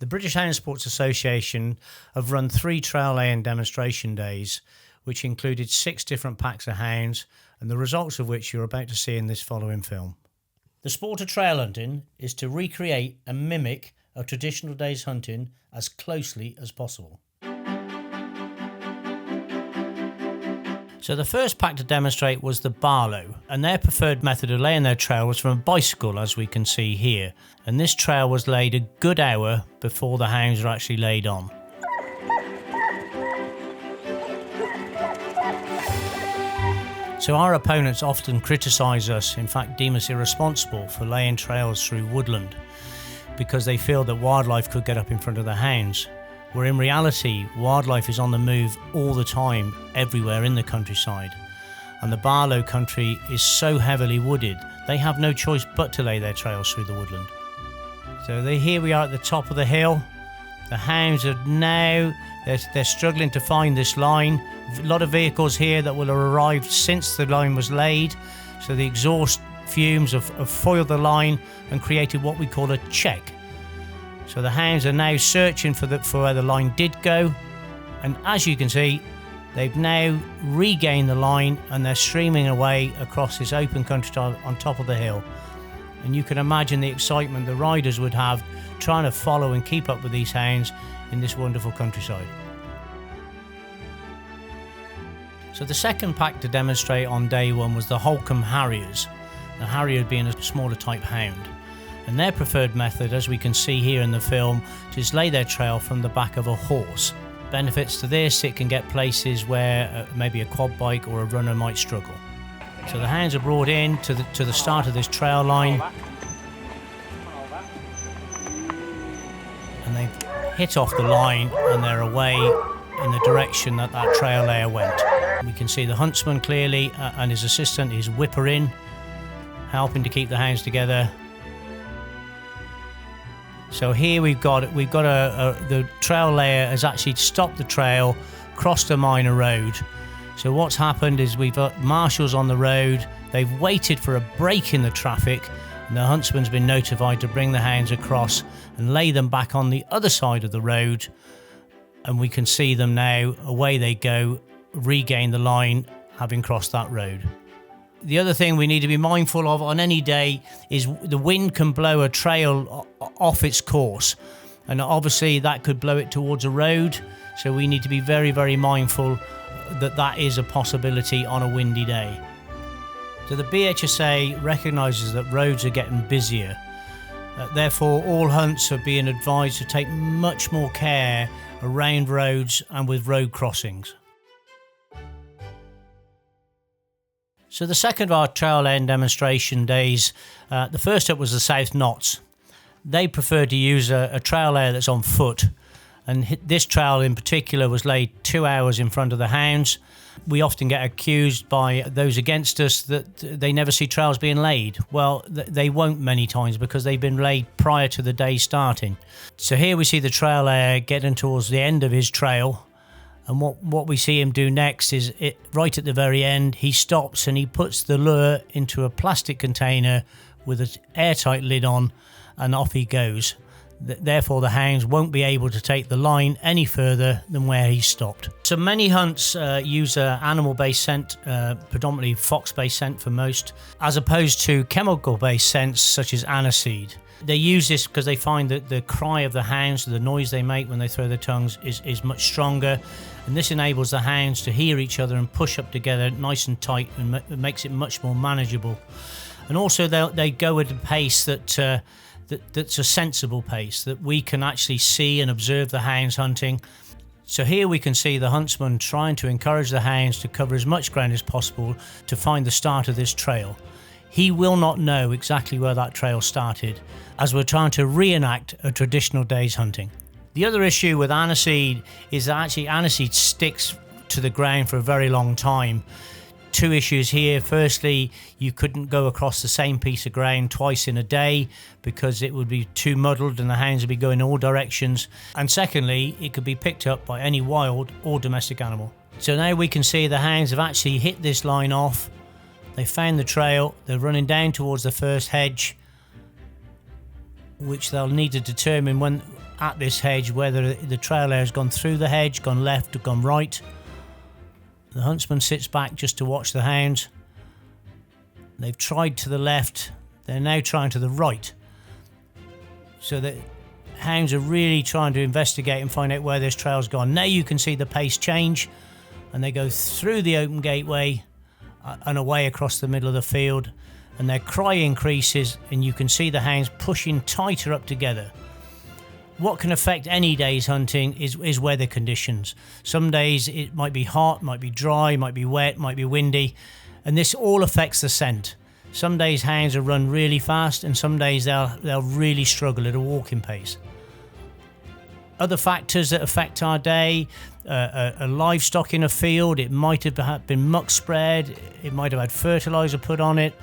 The British Hound Sports Association have run 3 trail laying demonstration days, which included 6 different packs of hounds, and the results of which you're about to see in this following film. The sport of trail hunting is to recreate and mimic a traditional day's hunting as closely as possible. So the first pack to demonstrate was the Barlow, and their preferred method of laying their trail was from a bicycle, as we can see here. And this trail was laid a good hour before the hounds were actually laid on. So our opponents often criticise us, in fact deem us irresponsible for laying trails through woodland, because they feel that wildlife could get up in front of the hounds. Where in reality, wildlife is on the move all the time, everywhere in the countryside. And the Barlow country is so heavily wooded, they have no choice but to lay their trails through the woodland. So here we are at the top of the hill. The hounds are now, they're struggling to find this line. A lot of vehicles here that will have arrived since the line was laid. So the exhaust fumes have foiled the line and created what we call a check. So the hounds are now searching for where the line did go, and as you can see, they've now regained the line and they're streaming away across this open country on top of the hill. And you can imagine the excitement the riders would have trying to follow and keep up with these hounds in this wonderful countryside. So the second pack to demonstrate on day one was the Holcombe Harriers, the Harrier being a smaller type hound. And their preferred method, as we can see here in the film, is lay their trail from the back of a horse. Benefits to this, it can get places where maybe a quad bike or a runner might struggle. So the hounds are brought in to the start of this trail line, and they hit off the line and they're away in the direction that trail layer went. We can see the huntsman clearly and his assistant is whipper in, helping to keep the hounds together. So here we've got the trail layer has actually stopped the trail, crossed a minor road. So what's happened is we've got marshals on the road. They've waited for a break in the traffic, and the huntsman's been notified to bring the hounds across and lay them back on the other side of the road. And we can see them now, away they go, regain the line, having crossed that road. The other thing we need to be mindful of on any day is the wind can blow a trail off its course, and obviously that could blow it towards a road, so we need to be very, very mindful that is a possibility on a windy day. So the BHSA recognises that roads are getting busier, therefore all hunts are being advised to take much more care around roads and with road crossings. So the second of our trail laying demonstration days, the first up was the South Notts. They preferred to use a trail layer that's on foot, and this trail in particular was laid 2 hours in front of the hounds. We often get accused by those against us that they never see trails being laid. Well, they won't many times because they've been laid prior to the day starting. So here we see the trail layer getting towards the end of his trail. And what we see him do next is, right at the very end, he stops and he puts the lure into a plastic container with an airtight lid on, and off he goes. Therefore, the hounds won't be able to take the line any further than where he stopped. So many hunts use animal-based scent, predominantly fox-based scent for most, as opposed to chemical-based scents such as aniseed. They use this because they find that the cry of the hounds, the noise they make when they throw their tongues, is much stronger, and this enables the hounds to hear each other and push up together nice and tight, and it makes it much more manageable. And also they go at a pace that's a sensible pace, that we can actually see and observe the hounds hunting. So here we can see the huntsman trying to encourage the hounds to cover as much ground as possible to find the start of this trail. He will not know exactly where that trail started, as we're trying to reenact a traditional day's hunting. The other issue with aniseed is that actually aniseed sticks to the ground for a very long time. 2 issues here. Firstly, you couldn't go across the same piece of ground twice in a day because it would be too muddled and the hounds would be going all directions. And secondly, it could be picked up by any wild or domestic animal. So now we can see the hounds have actually hit this line off. They found the trail, they're running down towards the first hedge, which they'll need to determine at this hedge, whether the trail layer has gone through the hedge, gone left, or gone right. The huntsman sits back just to watch the hounds. They've tried to the left, they're now trying to the right. So the hounds are really trying to investigate and find out where this trail's gone. Now you can see the pace change, and they go through the open gateway and away across the middle of the field, and their cry increases, and you can see the hounds pushing tighter up together. What can affect any day's hunting is weather conditions. Some days it might be hot, might be dry, might be wet, might be windy, and this all affects the scent. Some days hounds will run really fast, and some days they'll really struggle at a walking pace. Other factors that affect our day, a livestock in a field, it might have been muck spread, it might have had fertiliser put on it.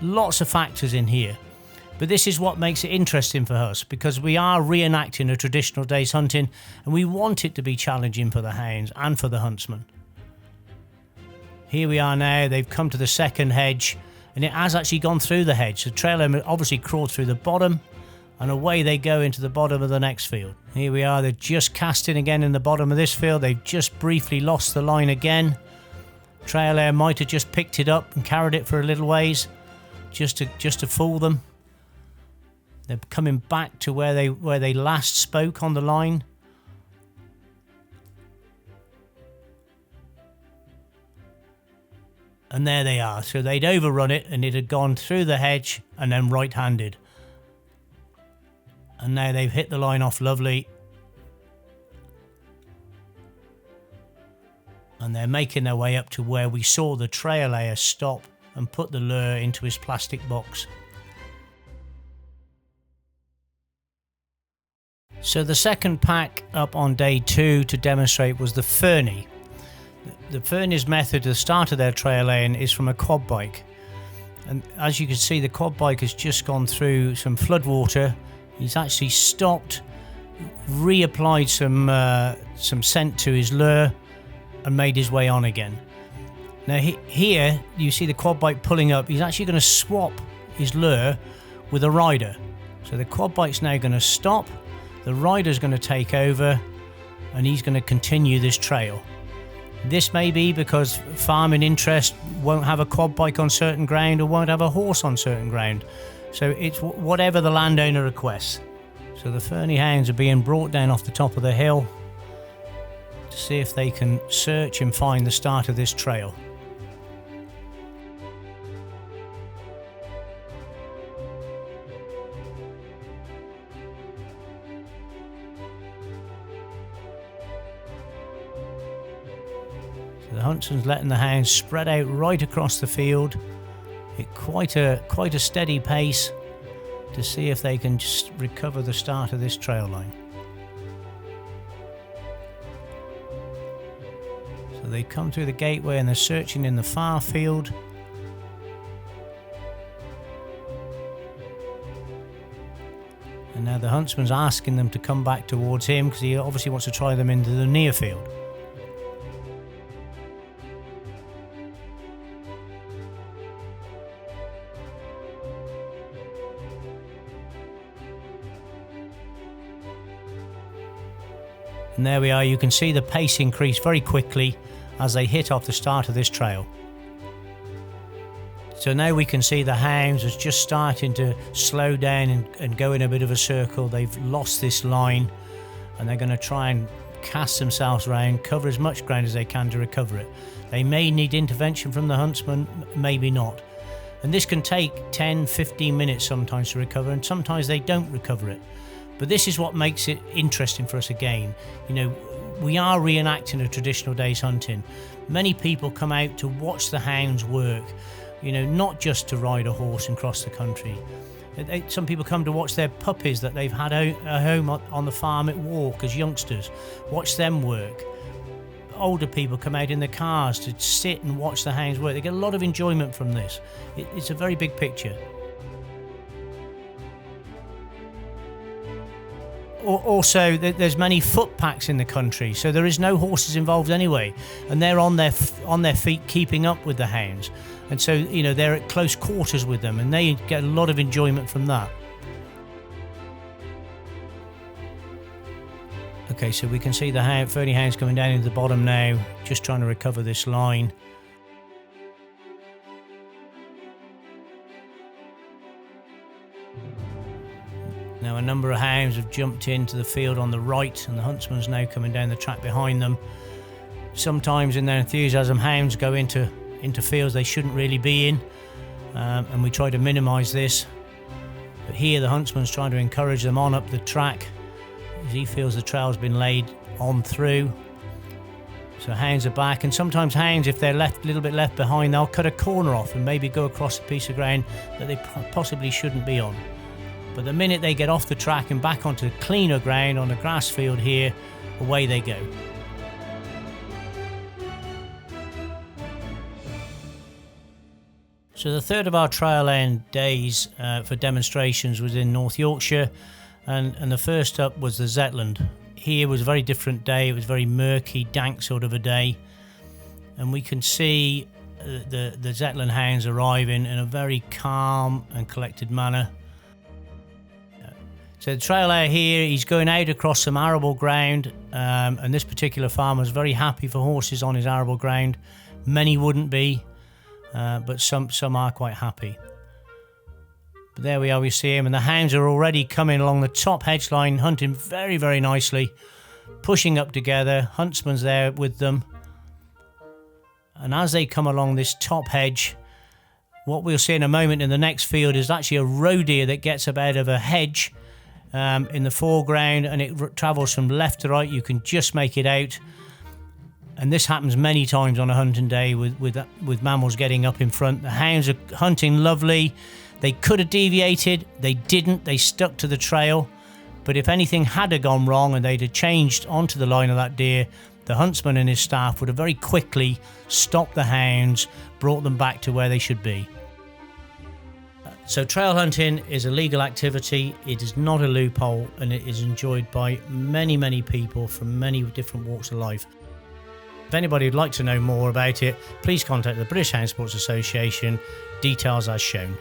Lots of factors in here. But this is what makes it interesting for us, because we are reenacting a traditional day's hunting, and we want it to be challenging for the hounds and for the huntsman. Here we are now, they've come to the second hedge, and it has actually gone through the hedge. The trailhead obviously crawled through the bottom, and away they go into the bottom of the next field. Here we are, they're just casting again in the bottom of this field. They've just briefly lost the line again. Trailhead might have just picked it up and carried it for a little ways, just to fool them. They're coming back to where they last spoke on the line. And there they are. So they'd overrun it, and it had gone through the hedge and then right-handed. And now they've hit the line off lovely. And they're making their way up to where we saw the trail layer stop and put the lure into his plastic box. So the second pack up on day 2 to demonstrate was the Fernie. The Fernie's method to start of their trail laying is from a quad bike. And as you can see, the quad bike has just gone through some flood water. He's actually stopped, reapplied some scent to his lure, and made his way on again. Now here you see the quad bike pulling up. He's actually going to swap his lure with a rider. So the quad bike's now going to stop. The rider's going to take over, and he's going to continue this trail. This may be because farming interest won't have a quad bike on certain ground or won't have a horse on certain ground. So it's whatever the landowner requests. So the Fernie hounds are being brought down off the top of the hill to see if they can search and find the start of this trail. The huntsman's letting the hounds spread out right across the field at quite a steady pace to see if they can just recover the start of this trail line. So they come through the gateway and they're searching in the far field. And now the huntsman's asking them to come back towards him because he obviously wants to try them into the near field. And there we are, you can see the pace increase very quickly as they hit off the start of this trail. So now we can see the hounds are just starting to slow down and go in a bit of a circle. They've lost this line and they're going to try and cast themselves around, cover as much ground as they can to recover it. They may need intervention from the huntsman, maybe not. And this can take 10, 15 minutes sometimes to recover, and sometimes they don't recover it. But this is what makes it interesting for us again. You know, we are reenacting a traditional day's hunting. Many people come out to watch the hounds work, you know, not just to ride a horse and cross the country. Some people come to watch their puppies that they've had at home on the farm at walk as youngsters, watch them work. Older people come out in their cars to sit and watch the hounds work. They get a lot of enjoyment from this. It's a very big picture. Also, there's many foot packs in the country, so there is no horses involved anyway, and they're on their feet keeping up with the hounds, and so you know they're at close quarters with them, and they get a lot of enjoyment from that. Okay, so we can see the Fernie hounds coming down into the bottom now, just trying to recover this line. Now a number of hounds have jumped into the field on the right, and the huntsman's now coming down the track behind them. Sometimes in their enthusiasm, hounds go into fields they shouldn't really be in, and we try to minimise this. But here the huntsman's trying to encourage them on up the track as he feels the trail's been laid on through. So hounds are back, and sometimes hounds, if they're left a little bit left behind, they'll cut a corner off and maybe go across a piece of ground that they possibly shouldn't be on. But the minute they get off the track and back onto cleaner ground on a grass field here, away they go. So the third of our trail end days for demonstrations was in North Yorkshire, and the first up was the Zetland. Here was a very different day. It was very murky, dank sort of a day, and we can see the Zetland hounds arriving in a very calm and collected manner. So the trailer here, he's going out across some arable ground, and this particular farmer is very happy for horses on his arable ground. Many wouldn't be, but some are quite happy. But there we are, we see him, and the hounds are already coming along the top hedge line, hunting very, very nicely, pushing up together. Huntsman's there with them. And as they come along this top hedge, what we'll see in a moment in the next field is actually a roe deer that gets up out of a hedge in the foreground, and it travels from left to right. You can just make it out. And this happens many times on a hunting day with mammals getting up in front. The hounds are hunting lovely. They could have deviated. They didn't. They stuck to the trail. But if anything had gone wrong and they'd have changed onto the line of that deer, the huntsman and his staff would have very quickly stopped the hounds, brought them back to where they should be. So trail hunting is a legal activity. It is not a loophole, and it is enjoyed by many, many people from many different walks of life. If anybody would like to know more about it, please contact the British Hound Sports Association. Details as shown.